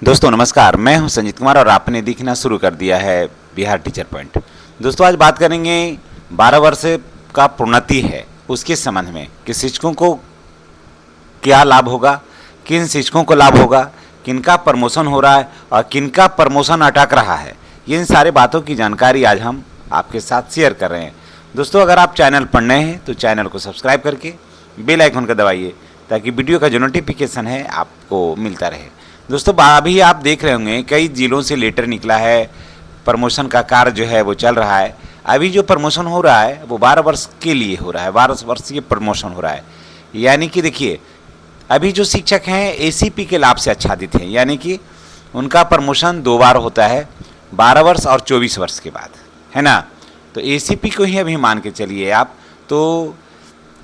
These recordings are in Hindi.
दोस्तों नमस्कार, मैं हूं संजीत कुमार और आपने देखना शुरू कर दिया है बिहार टीचर पॉइंट। दोस्तों आज बात करेंगे 12 वर्ष का प्रोन्नति है उसके संबंध में कि शिक्षकों को क्या लाभ होगा, किन शिक्षकों को लाभ होगा, किनका प्रमोशन हो रहा है और किनका प्रमोशन अटक रहा है। इन सारे बातों की जानकारी आज हम आपके साथ शेयर कर रहे हैं। दोस्तों अगर आप चैनल पर नए हैं तो चैनल को सब्सक्राइब करके बेल आइकन का दबाइए ताकि वीडियो का जो नोटिफिकेशन है आपको मिलता रहे। दोस्तों अभी आप देख रहे होंगे कई जिलों से लेटर निकला है, प्रमोशन का कार्य जो है वो चल रहा है। अभी जो प्रमोशन हो रहा है वो 12 वर्ष के लिए हो रहा है, 12 वर्ष के प्रमोशन हो रहा है। यानी कि देखिए अभी जो शिक्षक हैं एसीपी के लाभ से आच्छादित हैं, यानी कि उनका प्रमोशन 2 बार होता है, 12 वर्ष और 24 वर्ष के बाद, है ना। तो एसीपी को ही अभी मान के चलिए आप तो,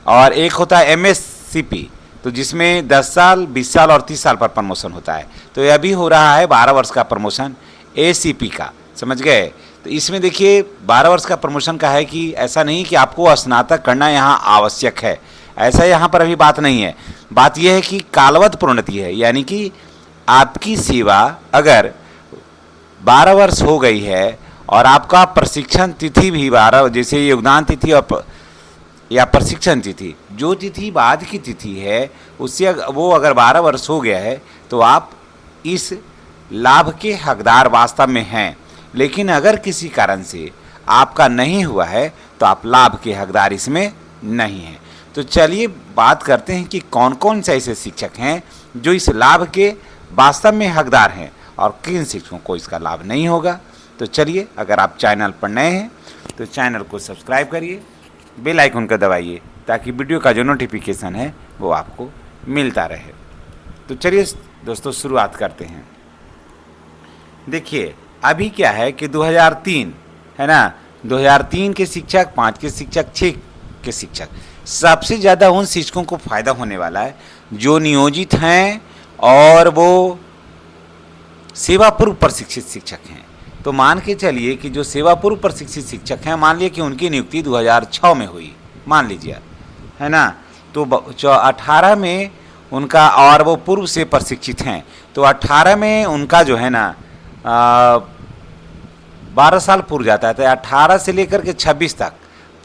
और एक होता है एमएससीपी तो जिसमें 10 साल, 20 साल और 30 साल पर प्रमोशन होता है। तो ये अभी हो रहा है 12 वर्ष का प्रमोशन एसीपी का, समझ गए। तो इसमें देखिए 12 वर्ष का प्रमोशन का है कि ऐसा नहीं कि आपको स्नातक करना यहाँ आवश्यक है, ऐसा यहाँ पर अभी बात नहीं है। बात यह है कि कालवत प्रोन्नति है, यानी कि आपकी सेवा अगर 12 वर्ष हो गई है और आपका प्रशिक्षण तिथि भी 12, जैसे योगदान तिथि और या प्रशिक्षण तिथि, जो तिथि बाद की तिथि है उससे वो अगर 12 वर्ष हो गया है तो आप इस लाभ के हकदार वास्तव में हैं। लेकिन अगर किसी कारण से आपका नहीं हुआ है तो आप लाभ के हकदार इसमें नहीं हैं। तो चलिए बात करते हैं कि कौन कौन से ऐसे शिक्षक हैं जो इस लाभ के वास्तव में हकदार हैं और किन शिक्षकों को इसका लाभ नहीं होगा। तो चलिए अगर आप चैनल पर नए हैं तो चैनल को सब्सक्राइब करिए, बेल आइकन का दबाइए ताकि वीडियो का जो नोटिफिकेशन है वो आपको मिलता रहे। तो चलिए दोस्तों शुरुआत करते हैं। देखिए अभी क्या है कि 2003 है ना, 2003 के शिक्षक, 5 के शिक्षक, 6 के शिक्षक, सबसे ज़्यादा उन शिक्षकों को फ़ायदा होने वाला है जो नियोजित हैं और वो सेवा पूर्व प्रशिक्षित शिक्षक हैं। तो मान के चलिए कि जो सेवा पूर्व प्रशिक्षित शिक्षक हैं, मान लिया कि उनकी नियुक्ति 2006 में हुई, मान लीजिए, है ना। तो 18 में उनका, और वो पूर्व से प्रशिक्षित हैं तो 18 में उनका जो है ना 12 साल पूर्व जाता है। तो 18 से लेकर के 26 तक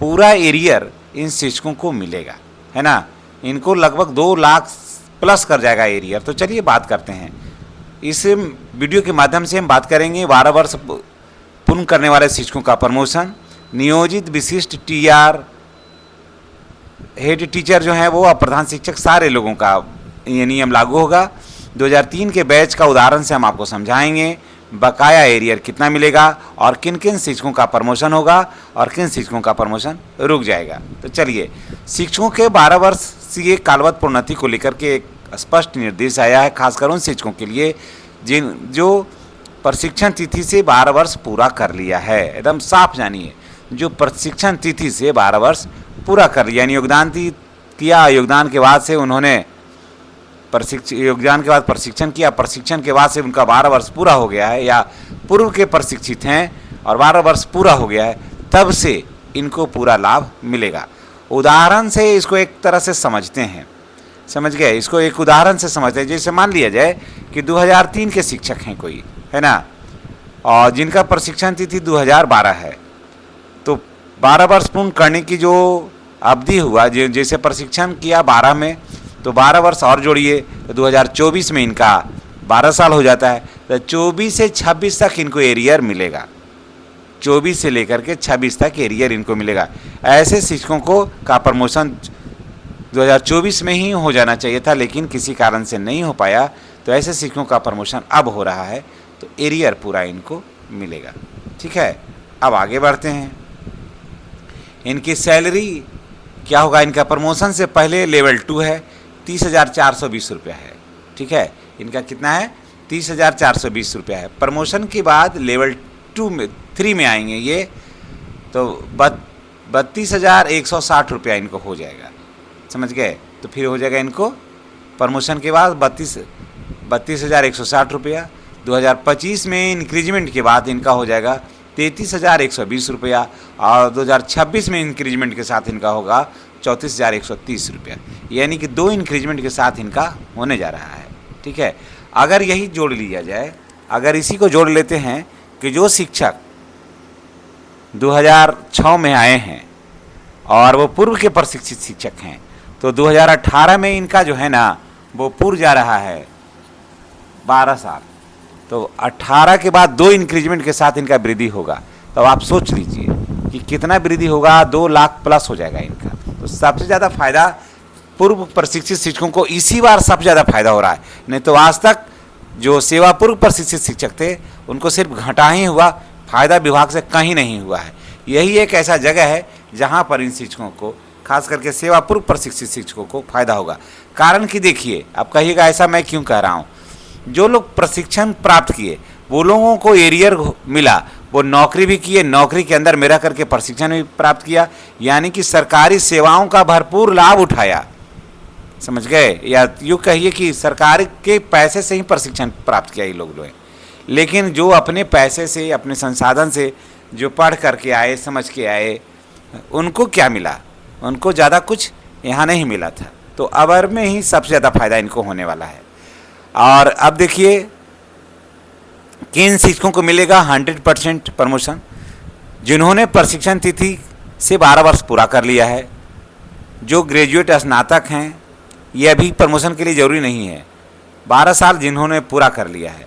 पूरा एरियर इन शिक्षकों को मिलेगा, है ना। इनको लगभग 2 लाख प्लस कर जाएगा एरियर। तो चलिए बात करते हैं, इस वीडियो के माध्यम से हम बात करेंगे 12 वर्ष पूर्ण करने वाले शिक्षकों का प्रमोशन, नियोजित, विशिष्ट, टीआर, हेड टीचर जो है वो और प्रधान शिक्षक, सारे लोगों का ये नियम लागू होगा। 2003 के बैच का उदाहरण से हम आपको समझाएंगे बकाया एरियर कितना मिलेगा और किन किन शिक्षकों का प्रमोशन होगा और किन शिक्षकों का प्रमोशन रुक जाएगा। तो चलिए, शिक्षकों के 12 वर्षीय कालवत प्रोन्नति को लेकर के एक स्पष्ट निर्देश आया है, खासकर उन शिक्षकों के लिए जो प्रशिक्षण तिथि से 12 वर्ष पूरा कर लिया है। एकदम साफ जानिए, जो प्रशिक्षण तिथि से 12 वर्ष पूरा कर लिया, यानी योगदान किया, योगदान के बाद से उन्होंने योगदान के बाद प्रशिक्षण किया, प्रशिक्षण के बाद से उनका 12 वर्ष पूरा हो गया है या पूर्व के प्रशिक्षित हैं और 12 वर्ष पूरा हो गया है, तब से इनको पूरा लाभ मिलेगा। उदाहरण से इसको एक तरह से समझते हैं, समझ गए। इसको एक उदाहरण से समझते हैं। जैसे मान लिया जाए कि 2003 के शिक्षक हैं कोई, है ना, और जिनका प्रशिक्षण तिथि 2012 है। तो 12 वर्ष पूर्ण करने की जो अवधि हुआ, जैसे प्रशिक्षण किया 12 में, तो 12 वर्ष और जोड़िए तो 2024 में इनका 12 साल हो जाता है। तो 24 से 26 तक इनको एरियर मिलेगा, 24 से लेकर के 26 तक एरियर इनको मिलेगा। ऐसे शिक्षकों को का प्रमोशन 2024 में ही हो जाना चाहिए था, लेकिन किसी कारण से नहीं हो पाया। तो ऐसे शिक्षकों का प्रमोशन अब हो रहा है, तो एरियर पूरा इनको मिलेगा। ठीक है, अब आगे बढ़ते हैं। इनकी सैलरी क्या होगा, इनका प्रमोशन से पहले लेवल 2 है, 30,420 रुपया है। ठीक है, इनका कितना है, 30,420 रुपया है। प्रमोशन के बाद लेवल 3 में आएंगे ये, तो 32,160 रुपया इनको हो जाएगा, समझ गए। तो फिर हो जाएगा इनको प्रमोशन के बाद 32,160 रुपया। 2025 में इंक्रीजमेंट के बाद इनका हो जाएगा 33,120 रुपया और 2026 में इंक्रीजमेंट के साथ इनका होगा 34,130 रुपया। यानी कि 2 इंक्रीजमेंट के साथ इनका होने जा रहा है। ठीक है, अगर यही जोड़ लिया जाए, अगर इसी को जोड़ लेते हैं कि जो शिक्षक 2006 में आए हैं और वो पूर्व के प्रशिक्षित शिक्षक हैं, तो 2018 में इनका जो है ना वो पूर्व जा रहा है 12 साल, तो 18 के बाद 2 इंक्रीजमेंट के साथ इनका वृद्धि होगा। तो आप सोच लीजिए कि कितना वृद्धि होगा, 2 लाख प्लस हो जाएगा इनका। तो सबसे ज़्यादा फायदा पूर्व प्रशिक्षित शिक्षकों को इसी बार सबसे ज़्यादा फायदा हो रहा है। नहीं तो आज तक जो सेवा पूर्व प्रशिक्षित शिक्षक थे उनको सिर्फ घाटा ही हुआ, फायदा विभाग से कहीं नहीं हुआ है। यही एक ऐसा जगह है जहाँ पर इन शिक्षकों को, खास करके सेवा पूर्व प्रशिक्षित शिक्षकों को फायदा होगा। कारण कि देखिए, आप कहिएगा ऐसा मैं क्यों कह रहा हूँ, जो लोग प्रशिक्षण प्राप्त किए वो लोगों को एरियर मिला, वो नौकरी भी किए, नौकरी के अंदर मेरा करके प्रशिक्षण भी प्राप्त किया, यानी कि सरकारी सेवाओं का भरपूर लाभ उठाया। समझ गए? या यूँ कहिए कि सरकार के पैसे से ही प्रशिक्षण प्राप्त किया ये लोग हैं। लेकिन जो अपने पैसे से, अपने संसाधन से जो पढ़ करके आए, समझ के आए, उनको क्या मिला? उनको ज़्यादा कुछ यहाँ नहीं मिला था। तो अबर में ही सबसे ज़्यादा फायदा इनको होने वाला है। और अब देखिए किन शिक्षकों को मिलेगा 100% प्रमोशन, जिन्होंने प्रशिक्षण तिथि से 12 वर्ष पूरा कर लिया है, जो ग्रेजुएट स्नातक हैं, ये अभी प्रमोशन के लिए ज़रूरी नहीं है, 12 साल जिन्होंने पूरा कर लिया है।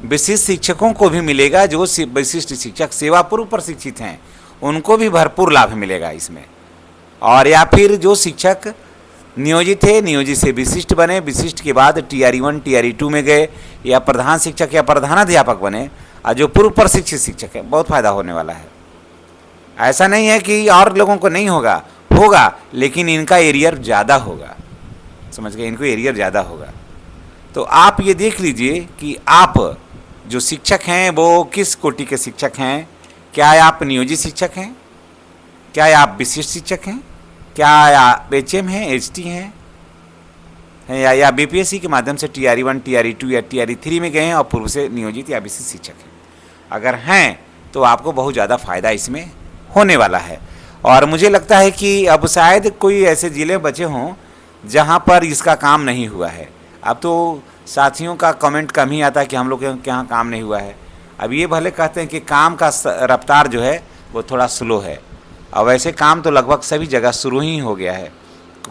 विशिष्ट शिक्षकों को भी मिलेगा, जो विशिष्ट शिक्षक सेवा पूर्व प्रशिक्षित हैं उनको भी भरपूर लाभ मिलेगा इसमें। और या फिर जो शिक्षक नियोजित है, नियोजित से विशिष्ट बने, विशिष्ट के बाद TRE 1 TRE 2 में गए, या प्रधान शिक्षक या प्रधानाध्यापक बने, और जो पूर्व प्रशिक्षित शिक्षक है, बहुत फायदा होने वाला है। ऐसा नहीं है कि और लोगों को नहीं होगा, होगा, लेकिन इनका एरियर ज़्यादा होगा। समझ गए? इनको एरियर ज़्यादा होगा। तो आप ये देख लीजिए कि आप जो शिक्षक हैं वो किस कोटि के शिक्षक हैं। क्या आप नियोजित शिक्षक हैं? क्या आप विशिष्ट शिक्षक हैं? क्या आप HM हैं, HT हैं, या BPSC के माध्यम से TRE 1 TRE 2 या TRE 3 में गए हैं और पूर्व से नियोजित या विशिष्ट शिक्षक हैं? अगर हैं तो आपको बहुत ज़्यादा फायदा इसमें होने वाला है। और मुझे लगता है कि अब शायद कोई ऐसे ज़िले बचे हों जहाँ पर इसका काम नहीं हुआ है। अब तो साथियों का कमेंट कम ही आता है कि हम लोग के यहाँ काम नहीं हुआ है। अब ये भले कहते हैं कि काम का रफ्तार जो है वो थोड़ा स्लो है, और वैसे काम तो लगभग सभी जगह शुरू ही हो गया है,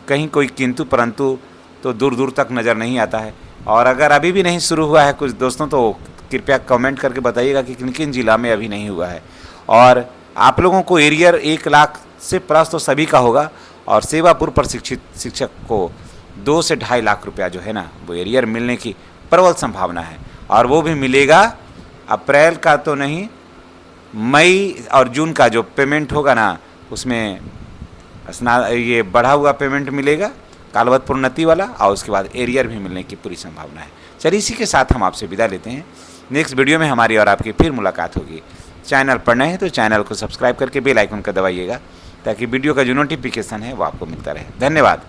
कहीं कोई किंतु परंतु तो दूर दूर तक नज़र नहीं आता है। और अगर अभी भी नहीं शुरू हुआ है कुछ दोस्तों, तो कृपया कमेंट करके बताइएगा कि किन किन जिला में अभी नहीं हुआ है। और आप लोगों को एरियर 1 लाख से प्लस तो सभी का होगा, और सेवा पूर्व प्रशिक्षित शिक्षक को 2 से 2.5 लाख रुपया जो है ना वो एरियर मिलने की प्रबल संभावना है। और वो भी मिलेगा अप्रैल का तो नहीं, मई और जून का जो पेमेंट होगा ना उसमें ये बढ़ा हुआ पेमेंट मिलेगा, कालवत प्रोन्नति वाला, और उसके बाद एरियर भी मिलने की पूरी संभावना है। चलिए इसी के साथ हम आपसे विदा लेते हैं। नेक्स्ट वीडियो में हमारी और आपकी फिर मुलाकात होगी। चैनल पर नए हैं तो चैनल को सब्सक्राइब करके बेल आइकन का दबाइएगा, ताकि वीडियो का जो नोटिफिकेशन है वो आपको मिलता रहे। धन्यवाद।